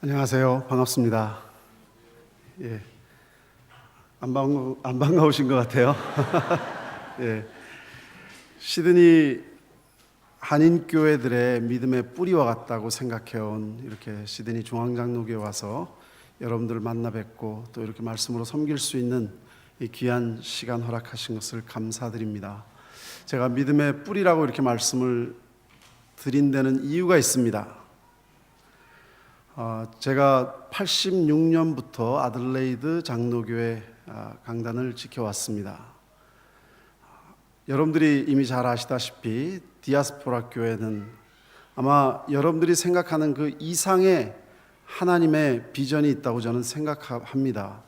안녕하세요. 반갑습니다. 예, 안 반가우신 것 같아요. 예, 시드니 한인교회들의 믿음의 뿌리와 같다고 생각해온 이렇게 시드니 중앙장로교회 와서 여러분들 만나 뵙고 또 이렇게 말씀으로 섬길 수 있는 이 귀한 시간 허락하신 것을 감사드립니다. 제가 믿음의 뿌리라고 이렇게 말씀을 드린 데는 이유가 있습니다. 제가 86년부터 아들레이드 장로교회 강단을 지켜왔습니다. 여러분들이 이미 잘 아시다시피 디아스포라 교회는 아마 여러분들이 생각하는 그 이상의 하나님의 비전이 있다고 저는 생각합니다.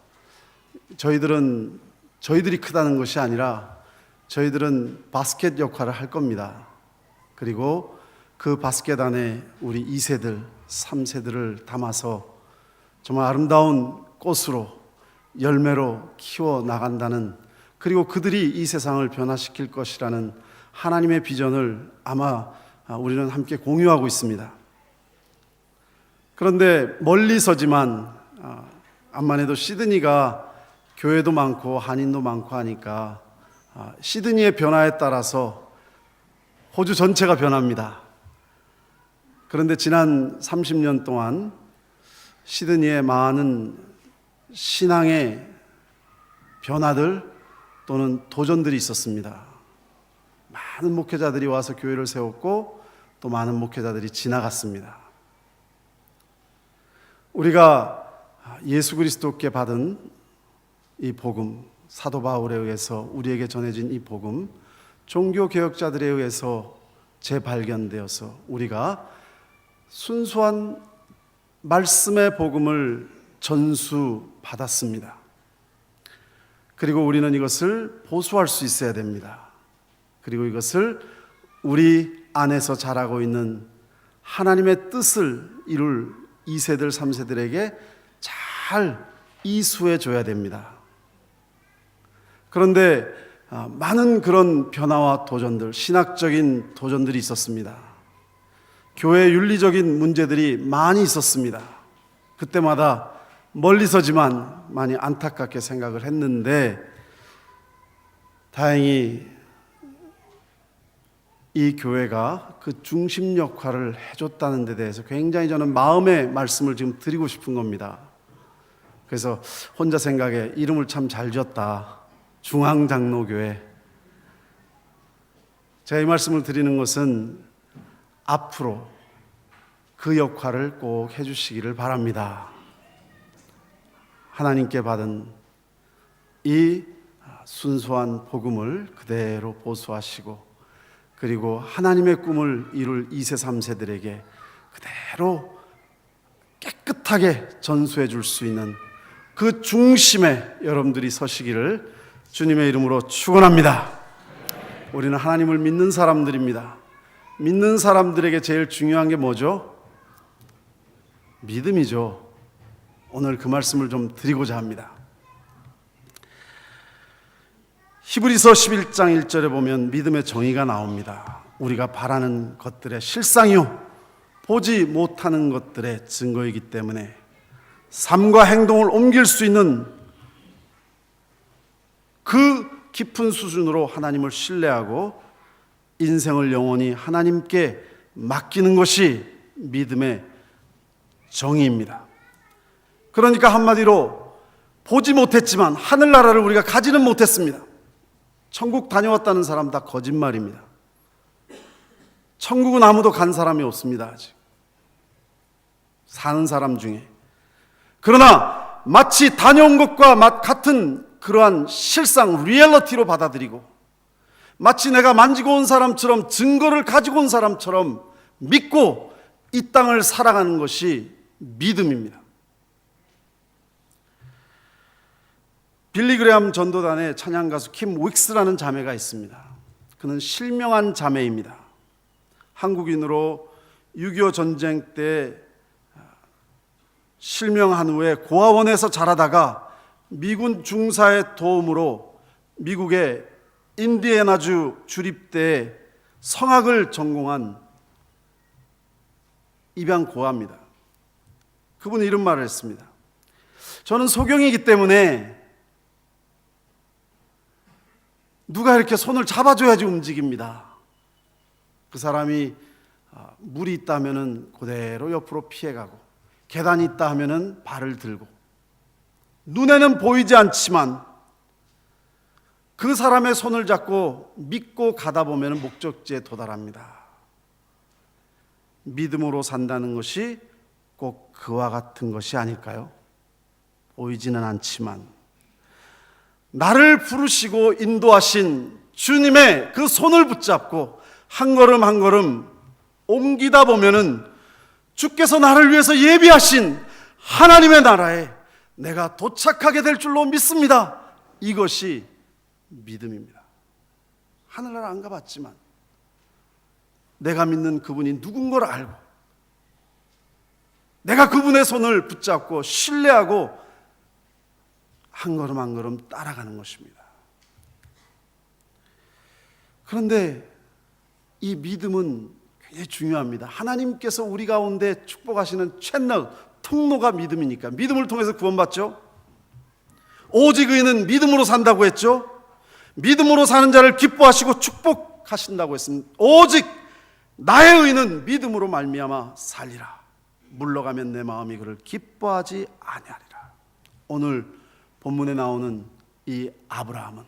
저희들이 크다는 것이 아니라 저희들은 바스켓 역할을 할 겁니다. 그리고 그 바스켓 안에 우리 2세들, 3세들을 담아서 정말 아름다운 꽃으로 열매로 키워 나간다는, 그리고 그들이 이 세상을 변화시킬 것이라는 하나님의 비전을 아마 우리는 함께 공유하고 있습니다. 그런데 멀리서지만 암만 해도 시드니가 교회도 많고 한인도 많고 하니까 시드니의 변화에 따라서 호주 전체가 변합니다. 그런데 지난 30년 동안 시드니에 많은 신앙의 변화들 또는 도전들이 있었습니다. 많은 목회자들이 와서 교회를 세웠고 또 많은 목회자들이 지나갔습니다. 우리가 예수 그리스도께 받은 이 복음, 사도 바울에 의해서 우리에게 전해진 이 복음, 종교 개혁자들에 의해서 재발견되어서 우리가 순수한 말씀의 복음을 전수받았습니다. 그리고 우리는 이것을 보수할 수 있어야 됩니다. 그리고 이것을 우리 안에서 자라고 있는 하나님의 뜻을 이룰 2세들, 3세들에게 잘 이수해 줘야 됩니다. 그런데 많은 그런 변화와 도전들, 신학적인 도전들이 있었습니다. 교회 윤리적인 문제들이 많이 있었습니다. 그때마다 멀리서지만 많이 안타깝게 생각을 했는데, 다행히 이 교회가 그 중심 역할을 해줬다는 데 대해서 굉장히 저는 마음의 말씀을 지금 드리고 싶은 겁니다. 그래서 혼자 생각에 이름을 참 잘 지었다, 중앙장로교회. 제가 이 말씀을 드리는 것은 앞으로 그 역할을 꼭 해주시기를 바랍니다. 하나님께 받은 이 순수한 복음을 그대로 보수하시고, 그리고 하나님의 꿈을 이룰 2세, 3세들에게 그대로 깨끗하게 전수해 줄 수 있는 그 중심에 여러분들이 서시기를 주님의 이름으로 축원합니다. 우리는 하나님을 믿는 사람들입니다. 믿는 사람들에게 제일 중요한 게 뭐죠? 믿음이죠. 오늘 그 말씀을 좀 드리고자 합니다. 히브리서 11장 1절에 보면 믿음의 정의가 나옵니다. 우리가 바라는 것들의 실상이요 보지 못하는 것들의 증거이기 때문에 삶과 행동을 옮길 수 있는 그 깊은 수준으로 하나님을 신뢰하고 인생을 영원히 하나님께 맡기는 것이 믿음의 정의입니다. 그러니까 한마디로 보지 못했지만 하늘나라를 우리가 가지는 못했습니다. 천국 다녀왔다는 사람 다 거짓말입니다. 천국은 아무도 간 사람이 없습니다. 아직 사는 사람 중에. 그러나 마치 다녀온 것과 같은 그러한 실상, 리얼리티로 받아들이고 마치 내가 만지고 온 사람처럼, 증거를 가지고 온 사람처럼 믿고 이 땅을 살아가는 것이 믿음입니다. 빌리 그레함 전도단의 찬양가수 킴 윅스라는 자매가 있습니다. 그는 실명한 자매입니다. 한국인으로 6.25 전쟁 때 실명한 후에 고아원에서 자라다가 미군 중사의 도움으로 미국의 인디애나주 주립대에 성악을 전공한 입양 고아입니다. 그분이 이런 말을 했습니다. 저는 소경이기 때문에 누가 이렇게 손을 잡아줘야지 움직입니다. 그 사람이 물이 있다 하면은 그대로 옆으로 피해가고, 계단이 있다 하면은 발을 들고, 눈에는 보이지 않지만 그 사람의 손을 잡고 믿고 가다 보면 목적지에 도달합니다. 믿음으로 산다는 것이 꼭 그와 같은 것이 아닐까요? 보이지는 않지만 나를 부르시고 인도하신 주님의 그 손을 붙잡고 한 걸음 한 걸음 옮기다 보면은 주께서 나를 위해서 예비하신 하나님의 나라에 내가 도착하게 될 줄로 믿습니다. 이것이 믿음입니다. 하늘나라 안 가봤지만 내가 믿는 그분이 누군 걸 알고 내가 그분의 손을 붙잡고 신뢰하고 한 걸음 한 걸음 따라가는 것입니다. 그런데 이 믿음은 굉장히 중요합니다. 하나님께서 우리 가운데 축복하시는 채널, 통로가 믿음이니까 믿음을 통해서 구원받죠. 오직 의인은 믿음으로 산다고 했죠. 믿음으로 사는 자를 기뻐하시고 축복하신다고 했습니다. 오직 나의 의인은 믿음으로 말미암아 살리라. 물러가면 내 마음이 그를 기뻐하지 아니하리라. 오늘 본문에 나오는 이 아브라함은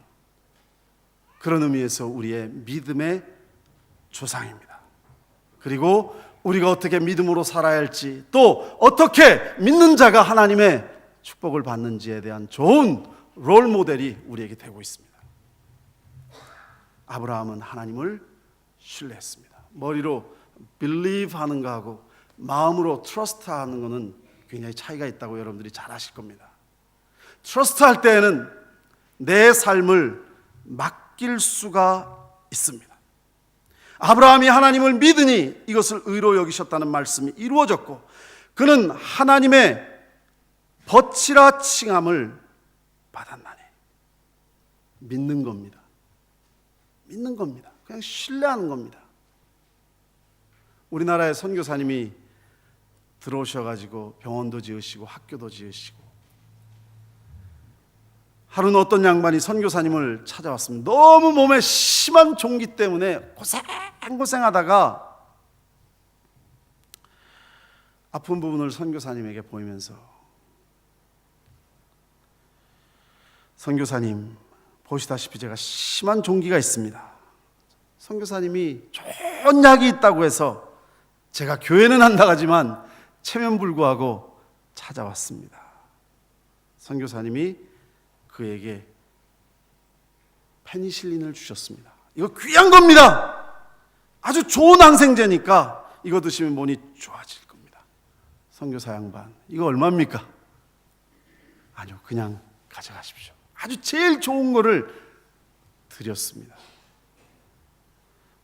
그런 의미에서 우리의 믿음의 조상입니다. 그리고 우리가 어떻게 믿음으로 살아야 할지, 또 어떻게 믿는 자가 하나님의 축복을 받는지에 대한 좋은 롤 모델이 우리에게 되고 있습니다. 아브라함은 하나님을 신뢰했습니다. 머리로 believe 하는 거하고 마음으로 trust 하는 거는 굉장히 차이가 있다고 여러분들이 잘 아실 겁니다. trust 할 때에는 내 삶을 맡길 수가 있습니다. 아브라함이 하나님을 믿으니 이것을 의로 여기셨다는 말씀이 이루어졌고, 그는 하나님의 벗이라 칭함을 받았나니. 믿는 겁니다. 믿는 겁니다. 그냥 신뢰하는 겁니다. 우리나라에 선교사님이 들어오셔가지고 병원도 지으시고 학교도 지으시고, 하루는 어떤 양반이 선교사님을 찾아왔습니다. 너무 몸에 심한 종기 때문에 고생하다가 아픈 부분을 선교사님에게 보이면서, 선교사님 보시다시피 제가 심한 종기가 있습니다. 선교사님이 좋은 약이 있다고 해서 제가 교회는 안 나가지만 체면불구하고 찾아왔습니다. 선교사님이 그에게 페니실린을 주셨습니다. 이거 귀한 겁니다. 아주 좋은 항생제니까 이거 드시면 몸이 좋아질 겁니다. 선교사 양반, 이거 얼마입니까? 아니요, 그냥 가져가십시오. 아주 제일 좋은 거를 드렸습니다.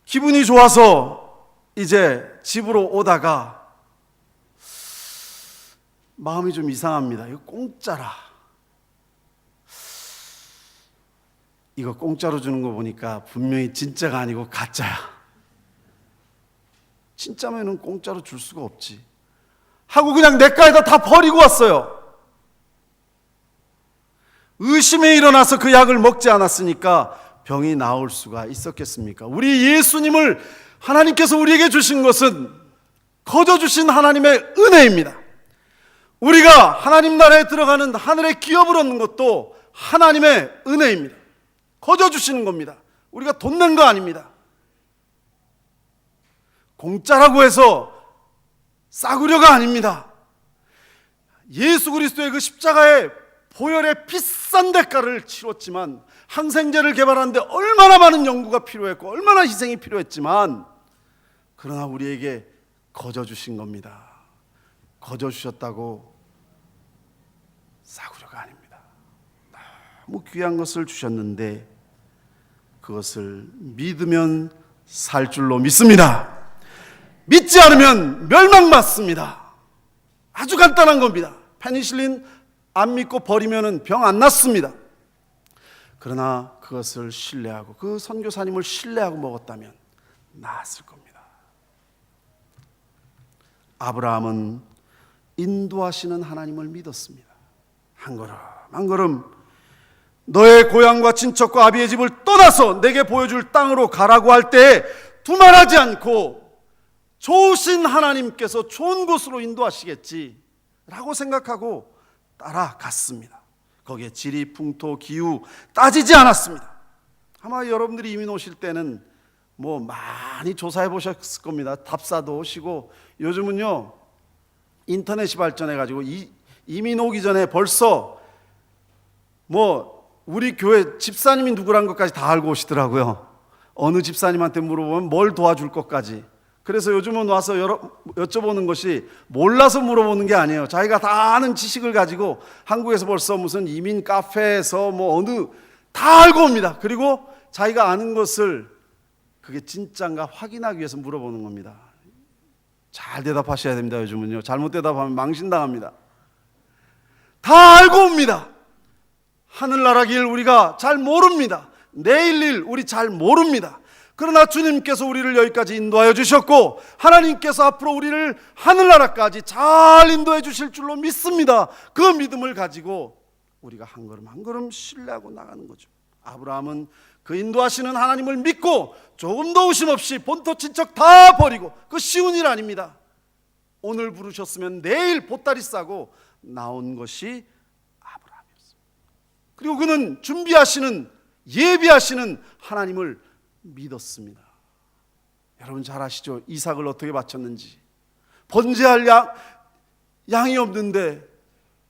기분이 좋아서 이제 집으로 오다가 마음이 좀 이상합니다. 이거 공짜라. 이거 공짜로 주는 거 보니까 분명히 진짜가 아니고 가짜야. 진짜면은 공짜로 줄 수가 없지 하고 그냥 냇가에다 다 버리고 왔어요. 의심이 일어나서 그 약을 먹지 않았으니까 병이 나을 수가 있었겠습니까? 우리 예수님을 하나님께서 우리에게 주신 것은 거저 주신 하나님의 은혜입니다. 우리가 하나님 나라에 들어가는 하늘의 기업을 얻는 것도 하나님의 은혜입니다. 거저 주시는 겁니다. 우리가 돈 낸 거 아닙니다. 공짜라고 해서 싸구려가 아닙니다. 예수 그리스도의 그 십자가의 보혈의 비싼 대가를 치렀지만, 항생제를 개발하는데 얼마나 많은 연구가 필요했고 얼마나 희생이 필요했지만, 그러나 우리에게 거저 주신 겁니다. 거저 주셨다고 싸구려가 아닙니다. 너무 귀한 것을 주셨는데 그것을 믿으면 살 줄로 믿습니다. 믿지 않으면 멸망받습니다. 아주 간단한 겁니다. 페니실린 안 믿고 버리면 병 안 낫습니다. 그러나 그것을 신뢰하고 그 선교사님을 신뢰하고 먹었다면 나았을 겁니다. 아브라함은 인도하시는 하나님을 믿었습니다. 한 걸음 한 걸음 너의 고향과 친척과 아비의 집을 떠나서 내게 보여줄 땅으로 가라고 할 때에 두말하지 않고 좋으신 하나님께서 좋은 곳으로 인도하시겠지라고 생각하고 따라갔습니다. 거기에 지리, 풍토, 기후 따지지 않았습니다. 아마 여러분들이 이민 오실 때는 뭐 많이 조사해 보셨을 겁니다. 답사도 오시고, 요즘은요 인터넷이 발전해 가지고 이민 오기 전에 벌써 뭐 우리 교회 집사님이 누구란 것까지 다 알고 오시더라고요. 어느 집사님한테 물어보면 뭘 도와줄 것까지. 그래서 요즘은 와서 여쭤보는 것이 몰라서 물어보는 게 아니에요. 자기가 다 아는 지식을 가지고 한국에서 벌써 무슨 이민 카페에서 뭐 어느 다 알고 옵니다. 그리고 자기가 아는 것을 그게 진짜인가 확인하기 위해서 물어보는 겁니다. 잘 대답하셔야 됩니다. 요즘은요 잘못 대답하면 망신당합니다. 다 알고 옵니다. 하늘나라 길 우리가 잘 모릅니다. 내일 일 우리 잘 모릅니다. 그러나 주님께서 우리를 여기까지 인도하여 주셨고, 하나님께서 앞으로 우리를 하늘나라까지 잘 인도해 주실 줄로 믿습니다. 그 믿음을 가지고 우리가 한 걸음 한 걸음 신뢰하고 나가는 거죠. 아브라함은 그 인도하시는 하나님을 믿고 조금도 의심 없이 본토 친척 다 버리고, 그 쉬운 일 아닙니다. 오늘 부르셨으면 내일 보따리 싸고 나온 것이 아브라함이었습니다. 그리고 그는 준비하시는, 예비하시는 하나님을 믿었습니다. 여러분 잘 아시죠? 이삭을 어떻게 바쳤는지. 번제할 양이 없는데,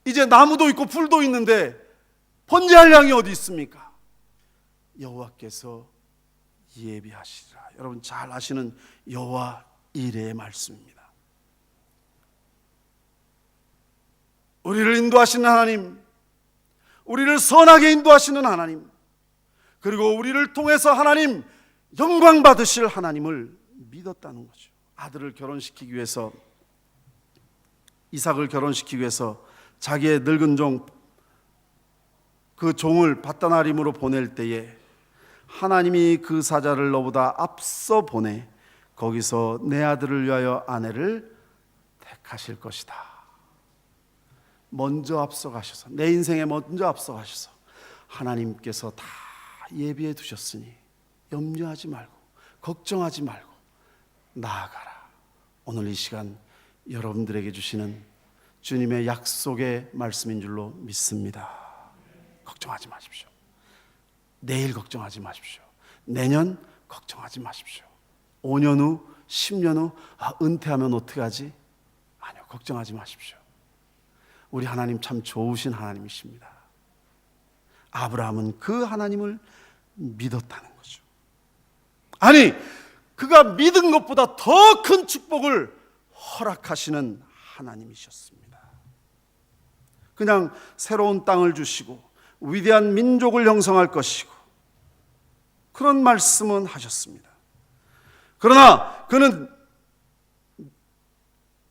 이제 나무도 있고 풀도 있는데 번제할 양이 어디 있습니까? 여호와께서 예비하시리라. 여러분 잘 아시는 여호와 이레의 말씀입니다. 우리를 인도하시는 하나님, 우리를 선하게 인도하시는 하나님, 그리고 우리를 통해서 하나님 영광 받으실 하나님을 믿었다는 거죠. 아들을 결혼시키기 위해서, 이삭을 결혼시키기 위해서 자기의 늙은 종, 그 종을 밧다나림으로 보낼 때에 하나님이 그 사자를 너보다 앞서 보내 거기서 내 아들을 위하여 아내를 택하실 것이다. 먼저 앞서가셔서, 내 인생에 먼저 앞서가셔서 하나님께서 다 예비해 두셨으니 염려하지 말고 걱정하지 말고 나아가라. 오늘 이 시간 여러분들에게 주시는 주님의 약속의 말씀인 줄로 믿습니다. 걱정하지 마십시오. 내일 걱정하지 마십시오. 내년 걱정하지 마십시오. 5년 후, 10년 후 은퇴하면 어떻게 하지? 아니요, 걱정하지 마십시오. 우리 하나님 참 좋으신 하나님이십니다. 아브라함은 그 하나님을 믿었다는 거죠. 아니, 그가 믿은 것보다 더 큰 축복을 허락하시는 하나님이셨습니다. 그냥 새로운 땅을 주시고 위대한 민족을 형성할 것이고 그런 말씀은 하셨습니다. 그러나 그는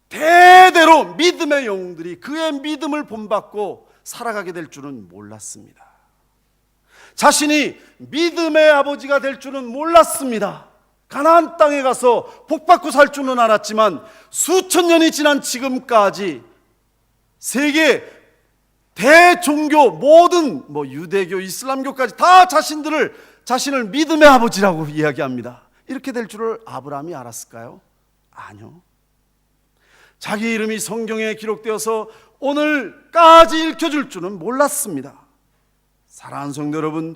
대대로 믿음의 영웅들이 그의 믿음을 본받고 살아가게 될 줄은 몰랐습니다. 자신이 믿음의 아버지가 될 줄은 몰랐습니다. 가나안 땅에 가서 복받고 살 줄은 알았지만 수천 년이 지난 지금까지 세계 대종교 모든 유대교, 이슬람교까지 다 자신을 믿음의 아버지라고 이야기합니다. 이렇게 될 줄을 아브라함이 알았을까요? 아니요. 자기 이름이 성경에 기록되어서 오늘까지 읽혀줄 줄은 몰랐습니다. 사랑하는 성도 여러분,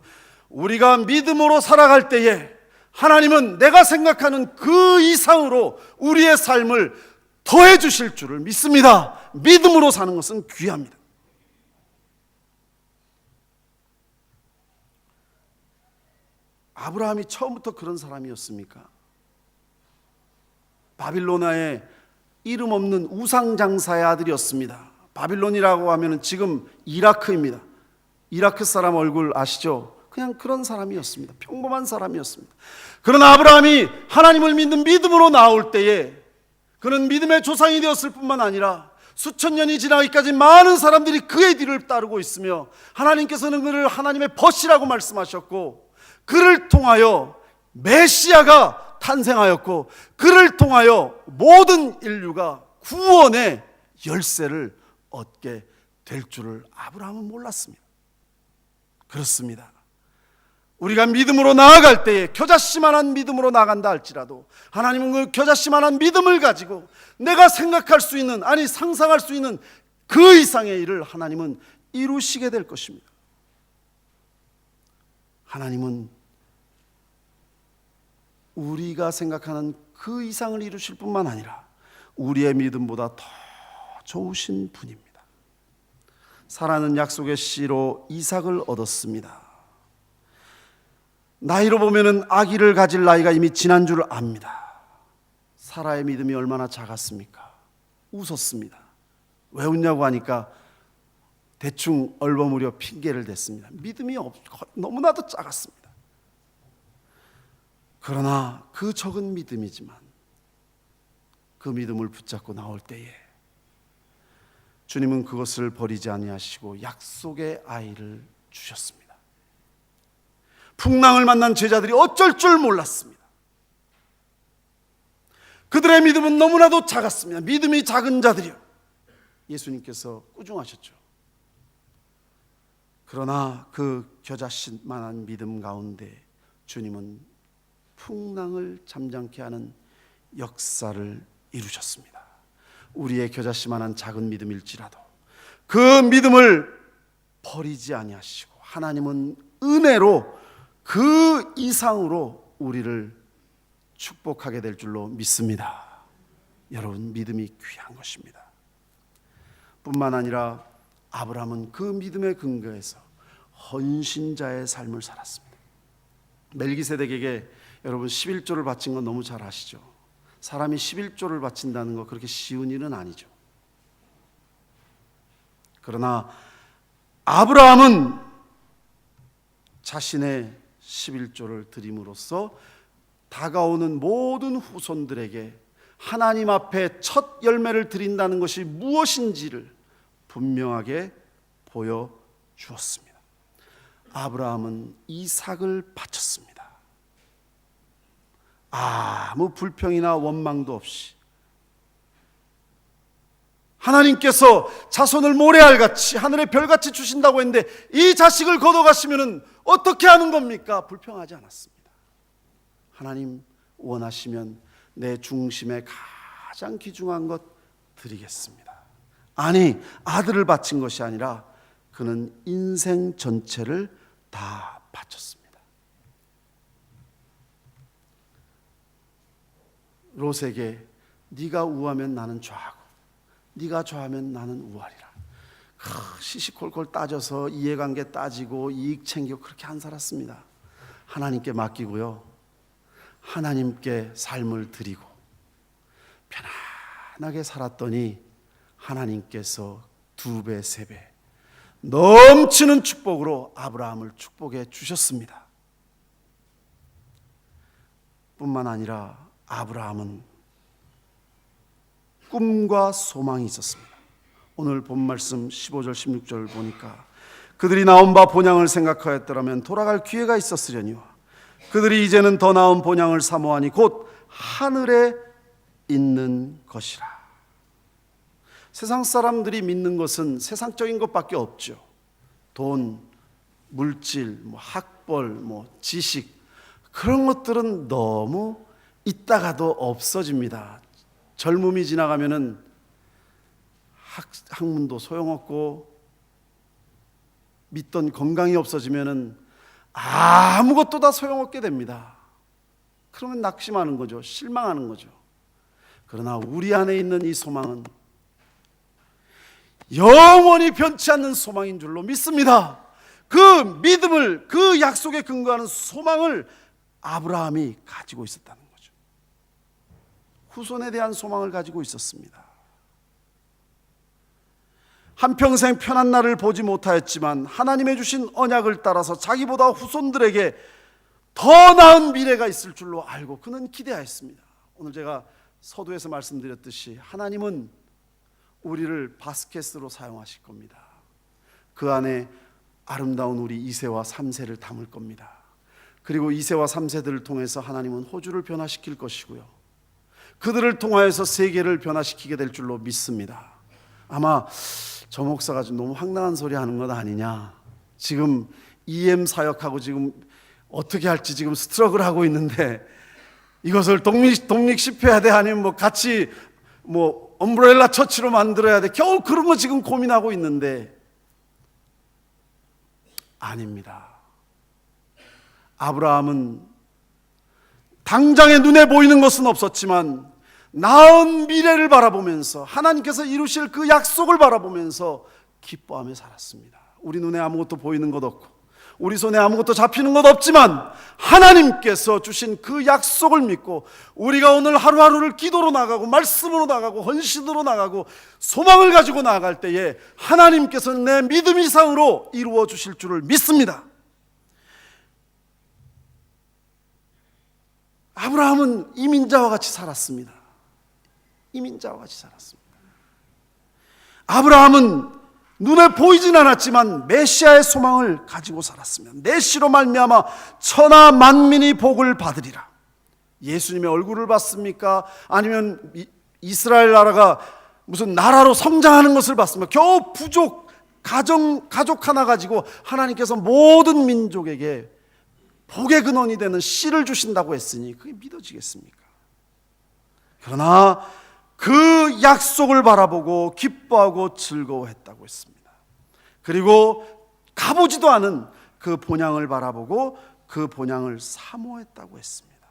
우리가 믿음으로 살아갈 때에 하나님은 내가 생각하는 그 이상으로 우리의 삶을 더해 주실 줄을 믿습니다. 믿음으로 사는 것은 귀합니다. 아브라함이 처음부터 그런 사람이었습니까? 바빌로나의 이름 없는 우상장사의 아들이었습니다. 바빌론이라고 하면 지금 이라크입니다. 이라크 사람 얼굴 아시죠? 그냥 그런 사람이었습니다. 평범한 사람이었습니다. 그러나 아브라함이 하나님을 믿는 믿음으로 나올 때에 그는 믿음의 조상이 되었을 뿐만 아니라 수천 년이 지나기까지 많은 사람들이 그의 뒤를 따르고 있으며 하나님께서는 그를 하나님의 벗이라고 말씀하셨고 그를 통하여 메시아가 탄생하였고 그를 통하여 모든 인류가 구원의 열쇠를 얻게 될 줄을 아브라함은 몰랐습니다. 그렇습니다. 우리가 믿음으로 나아갈 때에 겨자씨만한 믿음으로 나간다 할지라도 하나님은 그 겨자씨만한 믿음을 가지고 내가 생각할 수 있는, 아니 상상할 수 있는 그 이상의 일을 하나님은 이루시게 될 것입니다. 하나님은 우리가 생각하는 그 이상을 이루실 뿐만 아니라 우리의 믿음보다 더 좋으신 분입니다. 사라는 약속의 씨로 이삭을 얻었습니다. 나이로 보면은 아기를 가질 나이가 이미 지난 줄 압니다. 사라의 믿음이 얼마나 작았습니까? 웃었습니다. 왜 웃냐고 하니까 대충 얼버무려 핑계를 댔습니다. 믿음이 너무나도 작았습니다. 그러나 그 적은 믿음이지만 그 믿음을 붙잡고 나올 때에 주님은 그것을 버리지 아니하시고 약속의 아이를 주셨습니다. 풍랑을 만난 제자들이 어쩔 줄 몰랐습니다. 그들의 믿음은 너무나도 작았습니다. 믿음이 작은 자들이요, 예수님께서 꾸중하셨죠. 그러나 그 겨자씨만한 믿음 가운데 주님은 풍랑을 잠잠케 하는 역사를 이루셨습니다. 우리의 겨자씨만한 작은 믿음일지라도 그 믿음을 버리지 아니하시고 하나님은 은혜로 그 이상으로 우리를 축복하게 될 줄로 믿습니다. 여러분, 믿음이 귀한 것입니다. 뿐만 아니라 아브라함은 그 믿음의 근거에서 헌신자의 삶을 살았습니다. 멜기세덱에게 여러분 11조를 바친 건 너무 잘 아시죠? 사람이 11조를 바친다는 거 그렇게 쉬운 일은 아니죠. 그러나 아브라함은 자신의 11조를 드림으로써 다가오는 모든 후손들에게 하나님 앞에 첫 열매를 드린다는 것이 무엇인지를 분명하게 보여주었습니다. 아브라함은 이삭을 바쳤습니다. 아무 불평이나 원망도 없이 하나님께서 자손을 모래알같이 하늘의 별같이 주신다고 했는데 이 자식을 거둬가시면 어떻게 하는 겁니까? 불평하지 않았습니다. 하나님 원하시면 내 중심에 가장 귀중한 것 드리겠습니다. 아니, 아들을 바친 것이 아니라 그는 인생 전체를 다 바쳤습니다. 롯에게 네가 우하면 나는 좌하고 네가 좌하면 나는 우하리라. 시시콜콜 따져서 이해관계 따지고 이익 챙기고 그렇게 안 살았습니다. 하나님께 맡기고요, 하나님께 삶을 드리고 편안하게 살았더니 하나님께서 2배, 3배 넘치는 축복으로 아브라함을 축복해 주셨습니다. 뿐만 아니라 아브라함은 꿈과 소망이 있었습니다. 오늘 본 말씀 15절 16절을 보니까 그들이 나온 바 본향을 생각하였더라면 돌아갈 기회가 있었으려니와 그들이 이제는 더 나은 본향을 사모하니 곧 하늘에 있는 것이라. 세상 사람들이 믿는 것은 세상적인 것밖에 없죠. 돈, 물질, 학벌, 지식, 그런 것들은 너무 있다가도 없어집니다. 젊음이 지나가면은 학문도 소용없고 믿던 건강이 없어지면은 아무것도 다 소용없게 됩니다. 그러면 낙심하는 거죠. 실망하는 거죠. 그러나 우리 안에 있는 이 소망은 영원히 변치 않는 소망인 줄로 믿습니다. 그 믿음을, 그 약속에 근거하는 소망을 아브라함이 가지고 있었다는 거죠. 후손에 대한 소망을 가지고 있었습니다. 한평생 편한 날을 보지 못하였지만 하나님의 주신 언약을 따라서 자기보다 후손들에게 더 나은 미래가 있을 줄로 알고 그는 기대하였습니다. 오늘 제가 서두에서 말씀드렸듯이 하나님은 우리를 바스켓으로 사용하실 겁니다. 그 안에 아름다운 우리 2세와 3세를 담을 겁니다. 그리고 2세와 3세들을 통해서 하나님은 호주를 변화시킬 것이고요, 그들을 통하여서 세계를 변화시키게 될 줄로 믿습니다. 아마 저 목사가 좀 너무 황당한 소리 하는 것 아니냐, 지금 EM 사역하고 지금 어떻게 할지 지금 스트러글 하고 있는데 이것을 독립시켜야 돼, 아니면 뭐 같이 뭐 엄브렐라 처치로 만들어야 돼, 겨우 그런 거 지금 고민하고 있는데, 아닙니다. 아브라함은 당장에 눈에 보이는 것은 없었지만 나은 미래를 바라보면서 하나님께서 이루실 그 약속을 바라보면서 기뻐하며 살았습니다. 우리 눈에 아무것도 보이는 것 없고 우리 손에 아무것도 잡히는 것 없지만 하나님께서 주신 그 약속을 믿고 우리가 오늘 하루하루를 기도로 나가고 말씀으로 나가고 헌신으로 나가고 소망을 가지고 나아갈 때에 하나님께서는 내 믿음 이상으로 이루어 주실 줄을 믿습니다. 아브라함은 이민자와 같이 살았습니다. 이민자와 같이 살았습니다. 아브라함은 눈에 보이진 않았지만 메시아의 소망을 가지고 살았습니다. 내시로 말미암아 천하 만민이 복을 받으리라. 예수님의 얼굴을 봤습니까? 아니면 이스라엘 나라가 무슨 나라로 성장하는 것을 봤습니까? 겨우 가족 하나 가지고 하나님께서 모든 민족에게 복의 근원이 되는 씨를 주신다고 했으니 그게 믿어지겠습니까? 그러나 그 약속을 바라보고 기뻐하고 즐거워했다고 했습니다. 그리고 가보지도 않은 그 본향을 바라보고 그 본향을 사모했다고 했습니다.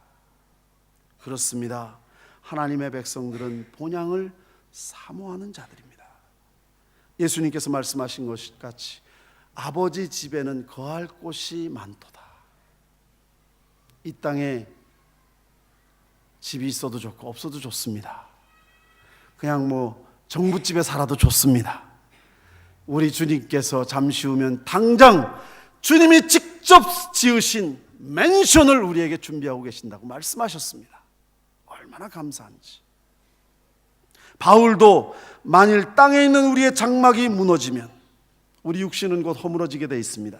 그렇습니다. 하나님의 백성들은 본향을 사모하는 자들입니다. 예수님께서 말씀하신 것 같이 아버지 집에는 거할 곳이 많도다. 이 땅에 집이 있어도 좋고 없어도 좋습니다. 그냥 뭐 정부집에 살아도 좋습니다. 우리 주님께서 잠시 후면 당장 주님이 직접 지으신 맨션을 우리에게 준비하고 계신다고 말씀하셨습니다. 얼마나 감사한지. 바울도 만일 땅에 있는 우리의 장막이 무너지면 우리 육신은 곧 허물어지게 되어 있습니다.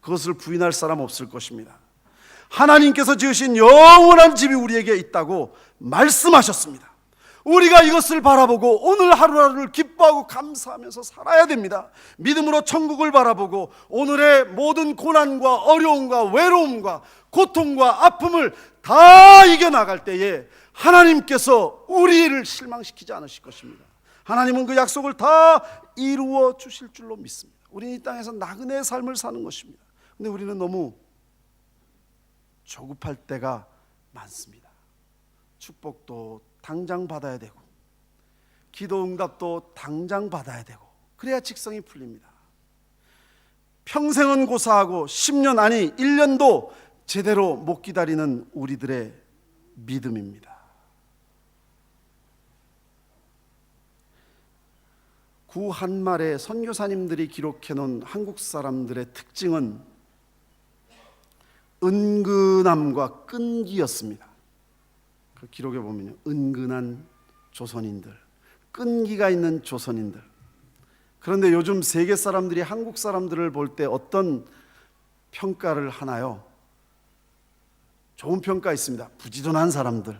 그것을 부인할 사람 없을 것입니다. 하나님께서 지으신 영원한 집이 우리에게 있다고 말씀하셨습니다. 우리가 이것을 바라보고 오늘 하루하루를 기뻐하고 감사하면서 살아야 됩니다. 믿음으로 천국을 바라보고 오늘의 모든 고난과 어려움과 외로움과 고통과 아픔을 다 이겨나갈 때에 하나님께서 우리를 실망시키지 않으실 것입니다. 하나님은 그 약속을 다 이루어 주실 줄로 믿습니다. 우리는 이 땅에서 나그네의 삶을 사는 것입니다. 근데 우리는 너무 조급할 때가 많습니다. 축복도 당장 받아야 되고 기도 응답도 당장 받아야 되고 그래야 직성이 풀립니다. 평생은 고사하고 10년 아니 1년도 제대로 못 기다리는 우리들의 믿음입니다. 구 한말에 선교사님들이 기록해 놓은 한국 사람들의 특징은 은근함과 끈기였습니다. 그 기록에 보면요, 은근한 조선인들, 끈기가 있는 조선인들. 그런데 요즘 세계 사람들이 한국 사람들을 볼 때 어떤 평가를 하나요? 좋은 평가 있습니다. 부지런한 사람들.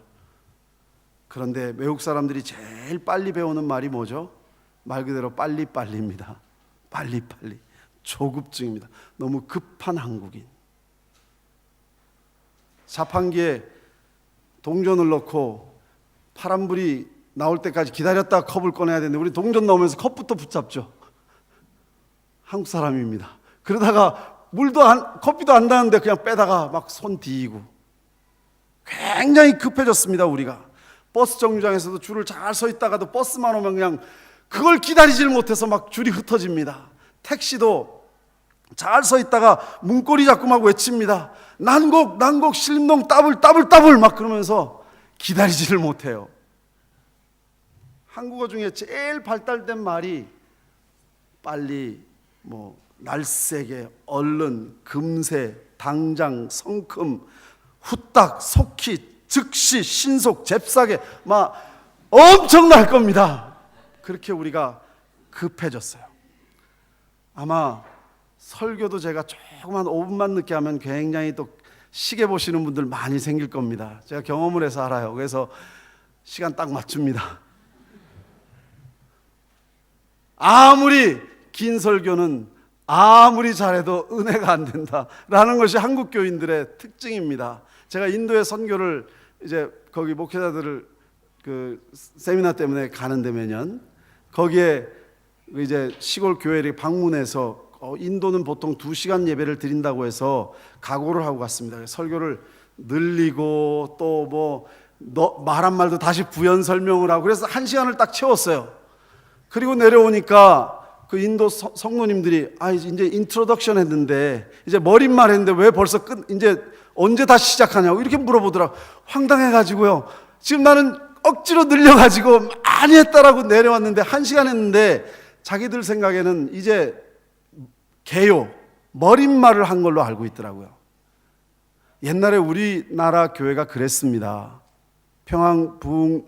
그런데 외국 사람들이 제일 빨리 배우는 말이 뭐죠? 말 그대로 빨리빨리입니다. 빨리빨리. 조급증입니다. 너무 급한 한국인. 자판기에 동전을 넣고 파란불이 나올 때까지 기다렸다가 컵을 꺼내야 되는데 우리 동전 넣으면서 컵부터 붙잡죠. 한국 사람입니다. 그러다가 커피도 안 닿는데 그냥 빼다가 막 손 뒤이고 굉장히 급해졌습니다. 우리가 버스 정류장에서도 줄을 잘 서 있다가도 버스만 오면 그냥 그걸 기다리질 못해서 막 줄이 흩어집니다. 택시도 잘 서 있다가 문고리 잡고 막 외칩니다. 난곡 신림동 따블 막 그러면서 기다리지를 못해요. 한국어 중에 제일 발달된 말이 빨리, 날쌔게, 얼른, 금세, 당장, 성큼, 후딱, 속히, 즉시, 신속, 잽싸게 막 엄청날 겁니다. 그렇게 우리가 급해졌어요. 아마 설교도 제가 조금 한 5분만 늦게 하면 굉장히 또 시계 보시는 분들 많이 생길 겁니다. 제가 경험을 해서 알아요. 그래서 시간 딱 맞춥니다. 아무리 긴 설교는 아무리 잘해도 은혜가 안 된다라는 것이 한국 교인들의 특징입니다. 제가 인도에 선교를 이제 거기 목회자들을 그 세미나 때문에 가는데 매년 거기에 이제 시골 교회를 방문해서 인도는 보통 2시간 예배를 드린다고 해서 각오를 하고 갔습니다. 설교를 늘리고 또 뭐 말한 말도 다시 부연 설명을 하고 그래서 1시간을 딱 채웠어요. 그리고 내려오니까 그 인도 성도님들이 이제 인트로덕션 했는데 이제 머릿말 했는데 왜 벌써 이제 언제 다시 시작하냐고 이렇게 물어보더라고. 황당해가지고요. 지금 나는 억지로 늘려가지고 많이 했다라고 내려왔는데 1시간 했는데 자기들 생각에는 이제 개요, 머릿말을 한 걸로 알고 있더라고요. 옛날에 우리나라 교회가 그랬습니다. 평양 부흥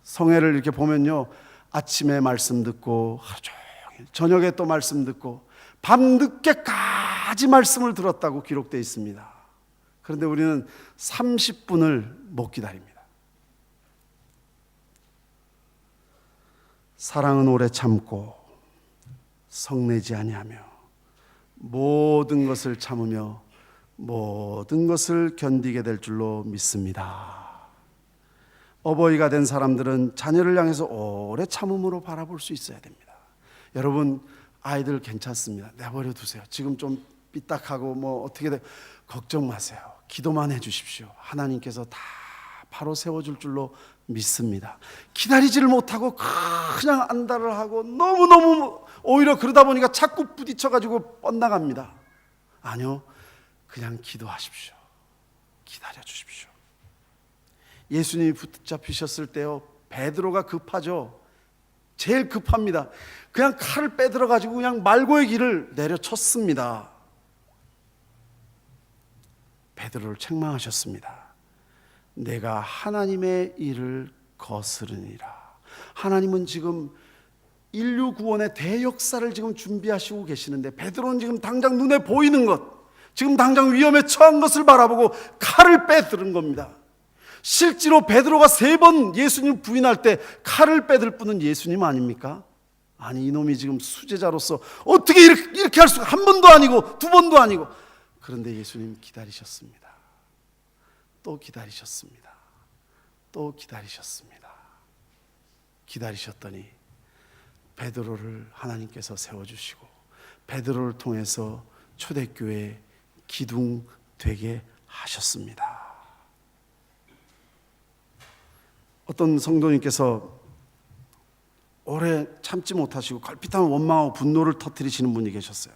성회를 이렇게 보면요, 아침에 말씀 듣고 하루 종일 저녁에 또 말씀 듣고 밤늦게까지 말씀을 들었다고 기록되어 있습니다. 그런데 우리는 30분을 못 기다립니다. 사랑은 오래 참고 성내지 아니하며 모든 것을 참으며 모든 것을 견디게 될 줄로 믿습니다. 어버이가 된 사람들은 자녀를 향해서 오래 참음으로 바라볼 수 있어야 됩니다. 여러분 아이들 괜찮습니다. 내버려 두세요. 지금 좀 삐딱하고 뭐 어떻게 돼 걱정 마세요. 기도만 해주십시오. 하나님께서 다 바로 세워줄 줄로 믿습니다. 기다리지를 못하고 그냥 안달을 하고 너무너무 오히려 그러다 보니까 자꾸 부딪혀가지고 뻗나갑니다. 아니요, 그냥 기도하십시오. 기다려 주십시오. 예수님이 붙잡히셨을 때요, 베드로가 급하죠. 제일 급합니다. 그냥 칼을 빼들어가지고 그냥 말고의 길을 내려쳤습니다. 베드로를 책망하셨습니다. 내가 하나님의 일을 거스르니라. 하나님은 지금 인류 구원의 대역사를 지금 준비하시고 계시는데 베드로는 지금 당장 눈에 보이는 것, 지금 당장 위험에 처한 것을 바라보고 칼을 빼들은 겁니다. 실제로 베드로가 3번 예수님을 부인할 때 칼을 빼들 뿐은 예수님 아닙니까? 아니, 이놈이 지금 수제자로서 어떻게 이렇게 할 수가, 한 번도 아니고 2번도 아니고. 그런데 예수님 기다리셨습니다. 또 기다리셨습니다. 또 기다리셨습니다. 기다리셨더니 베드로를 하나님께서 세워주시고 베드로를 통해서 초대교회 기둥 되게 하셨습니다. 어떤 성도님께서 오래 참지 못하시고 걸핏하면 원망하고 분노를 터뜨리시는 분이 계셨어요.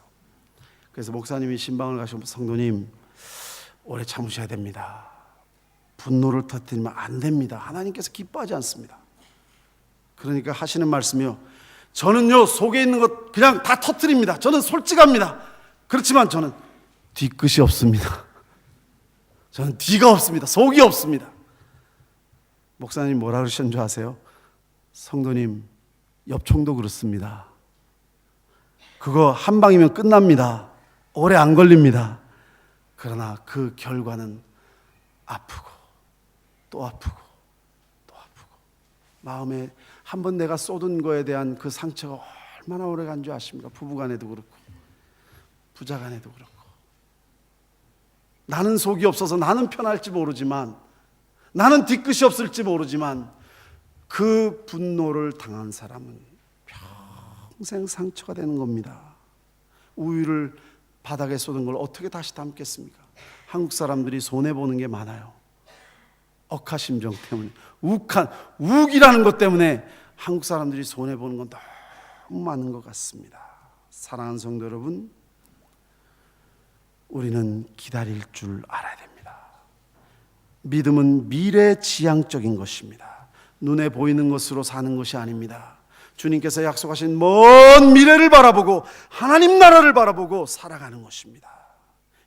그래서 목사님이 신방을 가시고 성도님 오래 참으셔야 됩니다. 분노를 터뜨리면 안 됩니다. 하나님께서 기뻐하지 않습니다. 그러니까 하시는 말씀이요, 저는요 속에 있는 것 그냥 다 터뜨립니다. 저는 솔직합니다. 그렇지만 저는 뒤끝이 없습니다. 저는 뒤가 없습니다. 속이 없습니다. 목사님 뭐라 그러셨는 줄 아세요? 성도님 엽총도 그렇습니다. 그거 한 방이면 끝납니다. 오래 안 걸립니다. 그러나 그 결과는 아프고 또 아프고 또 아프고, 마음에 한번 내가 쏟은 거에 대한 그 상처가 얼마나 오래 간 줄 아십니까? 부부간에도 그렇고 부자간에도 그렇고. 나는 속이 없어서 나는 편할지 모르지만, 나는 뒤끝이 없을지 모르지만 그 분노를 당한 사람은 평생 상처가 되는 겁니다. 우유를 바닥에 쏟은 걸 어떻게 다시 담겠습니까? 한국 사람들이 손해보는 게 많아요. 억하심정 때문에, 우욱이라는 것 때문에 한국 사람들이 손해보는 건 너무 많은 것 같습니다. 사랑하는 성도 여러분, 우리는 기다릴 줄 알아야 됩니다. 믿음은 미래지향적인 것입니다. 눈에 보이는 것으로 사는 것이 아닙니다. 주님께서 약속하신 먼 미래를 바라보고 하나님 나라를 바라보고 살아가는 것입니다.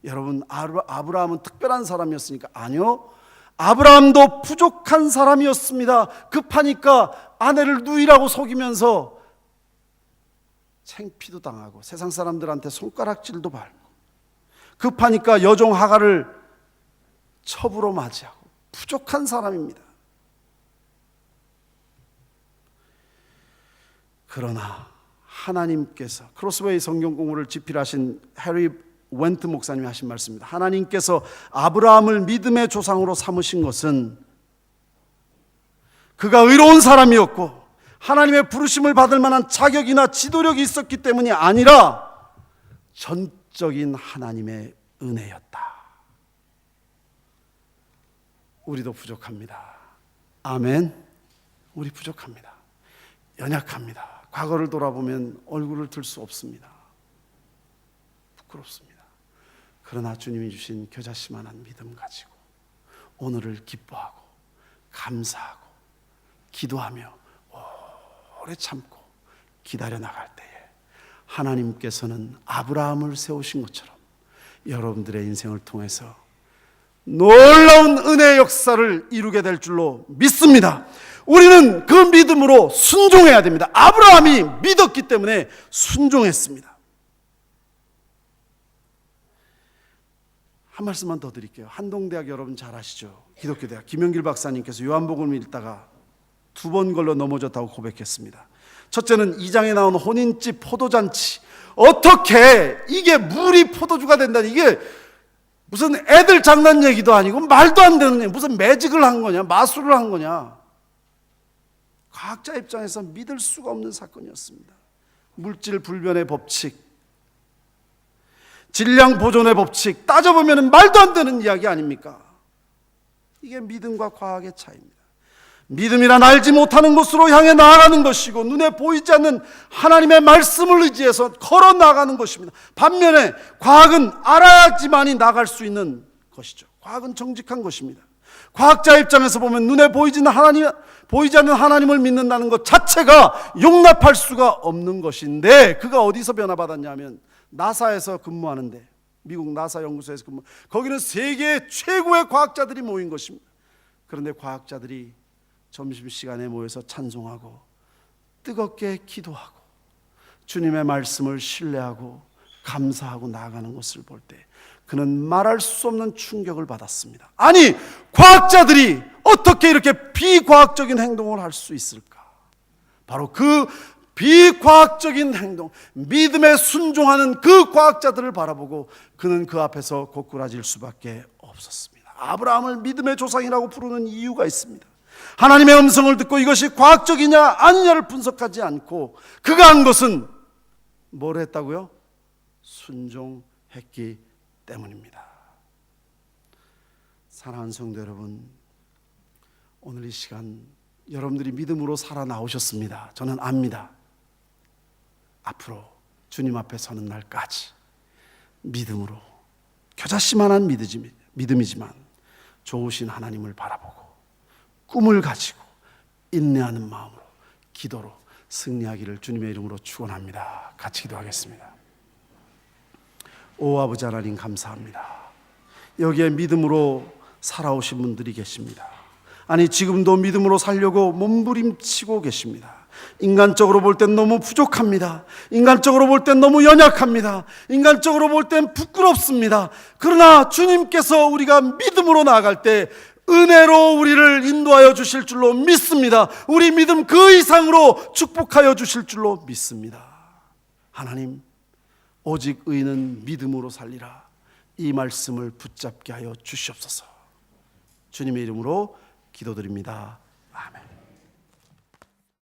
여러분, 아브라함은 특별한 사람이었습니까? 아니요. 아브라함도 부족한 사람이었습니다. 급하니까 아내를 누이라고 속이면서 창피도 당하고 세상 사람들한테 손가락질도 밟고, 급하니까 여종 하갈을 첩으로 맞이하고, 부족한 사람입니다. 그러나 하나님께서, 크로스웨이 성경 공부를 집필하신 해리 웬트 목사님이 하신 말씀입니다. 하나님께서 아브라함을 믿음의 조상으로 삼으신 것은 그가 의로운 사람이었고 하나님의 부르심을 받을 만한 자격이나 지도력이 있었기 때문이 아니라 전적인 하나님의 은혜였다. 우리도 부족합니다. 아멘. 우리 부족합니다. 연약합니다. 과거를 돌아보면 얼굴을 들 수 없습니다. 부끄럽습니다. 그러나 주님이 주신 겨자씨만한 믿음 가지고 오늘을 기뻐하고 감사하고 기도하며 오래 참고 기다려 나갈 때에 하나님께서는 아브라함을 세우신 것처럼 여러분들의 인생을 통해서 놀라운 은혜의 역사를 이루게 될 줄로 믿습니다. 우리는 그 믿음으로 순종해야 됩니다. 아브라함이 믿었기 때문에 순종했습니다. 한 말씀만 더 드릴게요. 한동대학 여러분 잘 아시죠? 기독교대학 김영길 박사님께서 요한복음을 읽다가 2번 걸러 넘어졌다고 고백했습니다. 첫째는 2장에 나온 혼인집 포도잔치, 어떻게 이게 물이 포도주가 된다니, 이게 무슨 애들 장난 얘기도 아니고 말도 안 되는 얘기, 무슨 매직을 한 거냐, 마술을 한 거냐. 과학자 입장에서 믿을 수가 없는 사건이었습니다. 물질 불변의 법칙, 질량 보존의 법칙, 따져보면 말도 안 되는 이야기 아닙니까? 이게 믿음과 과학의 차이입니다. 믿음이란 알지 못하는 곳으로 향해 나아가는 것이고 눈에 보이지 않는 하나님의 말씀을 의지해서 걸어 나가는 것입니다. 반면에 과학은 알아야지만이 나갈 수 있는 것이죠. 과학은 정직한 것입니다. 과학자 입장에서 보면 눈에 보이지 않는 하나님을 믿는다는 것 자체가 용납할 수가 없는 것인데, 그가 어디서 변화받았냐면 나사에서 근무하는데, 미국 나사 연구소에서 거기는 세계 최고의 과학자들이 모인 것입니다. 그런데 과학자들이 점심시간에 모여서 찬송하고 뜨겁게 기도하고 주님의 말씀을 신뢰하고 감사하고 나아가는 것을 볼 때 그는 말할 수 없는 충격을 받았습니다. 아니, 과학자들이 어떻게 이렇게 비과학적인 행동을 할 수 있을까? 바로 그 비과학적인 행동, 믿음에 순종하는 그 과학자들을 바라보고 그는 그 앞에서 고꾸라질 수밖에 없었습니다. 아브라함을 믿음의 조상이라고 부르는 이유가 있습니다. 하나님의 음성을 듣고 이것이 과학적이냐 아니냐를 분석하지 않고 그가 한 것은 뭘 했다고요? 순종했기 때문입니다. 사랑하는 성도 여러분, 오늘 이 시간 여러분들이 믿음으로 살아나오셨습니다. 저는 압니다. 앞으로 주님 앞에 서는 날까지 믿음으로, 겨자씨만한 믿음이지만 좋으신 하나님을 바라보고 꿈을 가지고 인내하는 마음으로 기도로 승리하기를 주님의 이름으로 축원합니다. 같이 기도하겠습니다. 오 아버지 하나님, 감사합니다. 여기에 믿음으로 살아오신 분들이 계십니다. 아니, 지금도 믿음으로 살려고 몸부림치고 계십니다. 인간적으로 볼 땐 너무 부족합니다. 인간적으로 볼 땐 너무 연약합니다. 인간적으로 볼 땐 부끄럽습니다. 그러나 주님께서 우리가 믿음으로 나아갈 때 은혜로 우리를 인도하여 주실 줄로 믿습니다. 우리 믿음 그 이상으로 축복하여 주실 줄로 믿습니다. 하나님, 오직 의인은 믿음으로 살리라, 이 말씀을 붙잡게 하여 주시옵소서. 주님의 이름으로 기도드립니다.